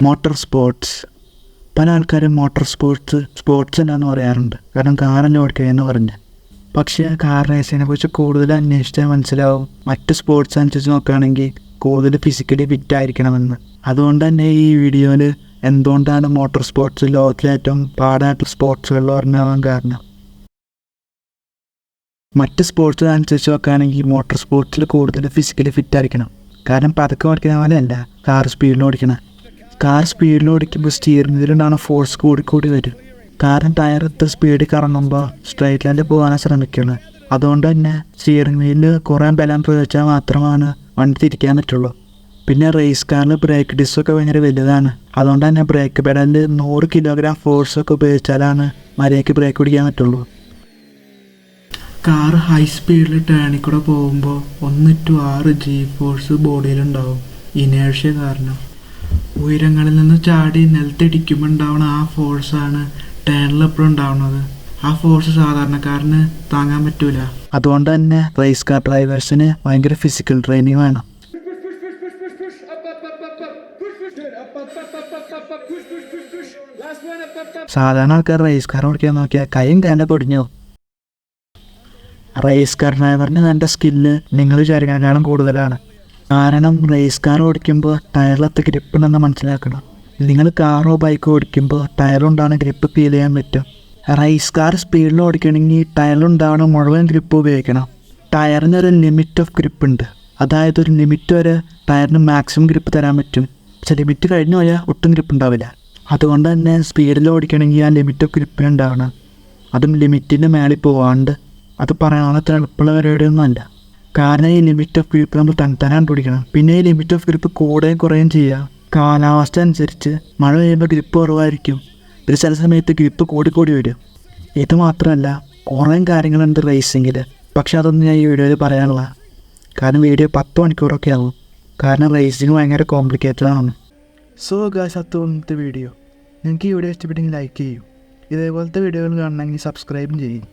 Motor sports. പല ആൾക്കാരും motor sports എന്നാന്ന് പറയാറുണ്ട്, കാരണം കാറെല്ലാം ഓടിക്കുക എന്ന് പറഞ്ഞ്. പക്ഷേ കാർ റേസിനെ കുറിച്ച് കൂടുതൽ അന്വേഷിച്ചാൽ മനസ്സിലാവും മറ്റ് സ്പോർട്സ് അനുസരിച്ച് നോക്കുകയാണെങ്കിൽ കൂടുതൽ ഫിസിക്കലി ഫിറ്റ് ആയിരിക്കണമെന്ന്. അതുകൊണ്ട് തന്നെ ഈ വീഡിയോയിൽ എന്തുകൊണ്ടാണ് മോട്ടോർ സ്പോർട്സ് ലോകത്തിലെ ഏറ്റവും പാടായിട്ടുള്ള സ്പോർട്സുകളിൽ പറഞ്ഞാവാൻ കാരണം. മറ്റ് സ്പോർട്സ് അനുസരിച്ച് നോക്കുകയാണെങ്കിൽ മോട്ടോർ സ്പോർട്സിൽ കൂടുതൽ ഫിസിക്കലി ഫിറ്റ് ആയിരിക്കണം. കാരണം പതുക്കെ ഓടിക്കുന്ന പോലെയല്ല കാർ സ്പീഡിൽ ഓടിക്കണം. കാർ സ്പീഡിൽ ഓടിക്കുമ്പോൾ സ്റ്റിയറിംഗ് വീലുണ്ടാകുന്ന ഫോഴ്സ് കൂടി വരും. കാരണം ടയർ എത്ര സ്പീഡിൽ കറങ്ങുമ്പോൾ സ്ട്രൈറ്റ് ലൈനിൽ പോകാനാണ് ശ്രമിക്കുന്നത്. അതുകൊണ്ട് തന്നെ സ്റ്റിയറിംഗ് വീലിൽ കുറേ ബലം പ്രയോഗിച്ചാൽ മാത്രമാണ് വണ്ടി തിരിക്കാൻ പറ്റുള്ളൂ. പിന്നെ റേസ് കാറിൽ ബ്രേക്ക് ഡിസ്കൊക്കെ ഭയങ്കര വലുതാണ്. അതുകൊണ്ട് തന്നെ ബ്രേക്ക് പെഡലിൽ 100 കിലോഗ്രാം ഫോഴ്സൊക്കെ ഉപയോഗിച്ചാലാണ് മര്യാദയ്ക്ക് ബ്രേക്ക് പിടിക്കാൻ പറ്റുള്ളൂ. കാർ ഹൈ സ്പീഡിൽ ടേണിൽ കൂടെ പോകുമ്പോൾ 1 to 6 G ഫോഴ്സ് ബോഡിയിലുണ്ടാവും. ഇനേർഷ്യ കാരണം ഉയരങ്ങളിൽ നിന്ന് ചാടി നിലത്തിടിക്കുമ്പോൾ ഉണ്ടാവുന്ന ആ ഫോഴ്സാണ് ടേണിൽ എപ്പോഴും ഉണ്ടാവുന്നത്. ആ ഫോഴ്സ് സാധാരണക്കാരന് താങ്ങാൻ പറ്റൂല. അതുകൊണ്ട് തന്നെ റേസ് കാർ ഡ്രൈവേഴ്സിന് ഭയങ്കര ഫിസിക്കൽ ട്രെയിനിങ് വേണം. സാധാരണ ആൾക്കാർ റേസ് കാർ ഓടിക്കാൻ നോക്കിയാൽ കൈയും കാലിൻ്റെ പൊടിഞ്ഞു. റേസ് കാർ ഡ്രൈവറിന് നല്ല സ്കില്ല് നിങ്ങൾ വിചാരിക്കാനും കൂടുതലാണ്. കാരണം റേസ് കാർ ഓടിക്കുമ്പോൾ ടയറിലത്തെ ഗ്രിപ്പ് ഉണ്ടെന്ന് മനസ്സിലാക്കണം. നിങ്ങൾ കാറോ ബൈക്കോ ഓടിക്കുമ്പോൾ ടയറുണ്ടാവുന്ന ഗ്രിപ്പ് ഫീൽ ചെയ്യാൻ പറ്റും. റേസ് കാർ സ്പീഡിൽ ഓടിക്കണമെങ്കിൽ ടയറിലുണ്ടാവുന്ന മുഴുവൻ ഗ്രിപ്പ് ഉപയോഗിക്കണം. ടയറിനൊരു ലിമിറ്റ് ഓഫ് ഗ്രിപ്പ് ഉണ്ട്. അതായത് ഒരു ലിമിറ്റ് വരെ ടയറിന് മാക്സിമം ഗ്രിപ്പ് തരാൻ പറ്റും. പക്ഷെ ലിമിറ്റ് കഴിഞ്ഞു പോയാൽ ഒട്ടും ഗ്രിപ്പ് ഉണ്ടാവില്ല. അതുകൊണ്ട് തന്നെ സ്പീഡിൽ ഓടിക്കണമെങ്കിൽ ആ ലിമിറ്റ് ഓഫ് ഗ്രിപ്പിന് ഉണ്ടാവണം. അതും ലിമിറ്റിൻ്റെ മേളിൽ പോകാണ്ട്. അത് പറയാനുള്ള അത്ര എളുപ്പമുള്ള പരിപാടിയൊന്നും അല്ല. കാരണം ഈ ലിമിറ്റ് ഓഫ് ഗ്രിപ്പ് നമ്മൾ തന്നെ കണ്ടുപിടിക്കണം. പിന്നെ ഈ ലിമിറ്റ് ഓഫ് ഗ്രിപ്പ് കൂടുകയും കുറയുകയും ചെയ്യുക. കാലാവസ്ഥ അനുസരിച്ച് മഴ പെയ്യുമ്പോൾ ഗ്രിപ്പ് കുറവായിരിക്കും. ഒരു ചില സമയത്ത് ഗ്രിപ്പ് കൂടി വരും. ഇത് മാത്രമല്ല കുറേ കാര്യങ്ങളുണ്ട് റേസിങ്ങിൽ. പക്ഷെ അതൊന്നും ഞാൻ ഈ വീഡിയോയിൽ പറയാനുള്ള. കാരണം വീഡിയോ 10 മണിക്കൂറൊക്കെ ആവും. കാരണം റേസിങ് ഭയങ്കര കോംപ്ലിക്കേറ്റഡ് ആണ്. സോ ഗായ്സ്, അത്രത്തെ വീഡിയോ നിങ്ങൾക്ക് ഈ വീഡിയോ ഇഷ്ടപ്പെട്ടെങ്കിൽ ലൈക്ക് ചെയ്യൂ. ഇതേപോലത്തെ വീഡിയോകൾ കാണണമെങ്കിൽ സബ്സ്ക്രൈബും ചെയ്യും.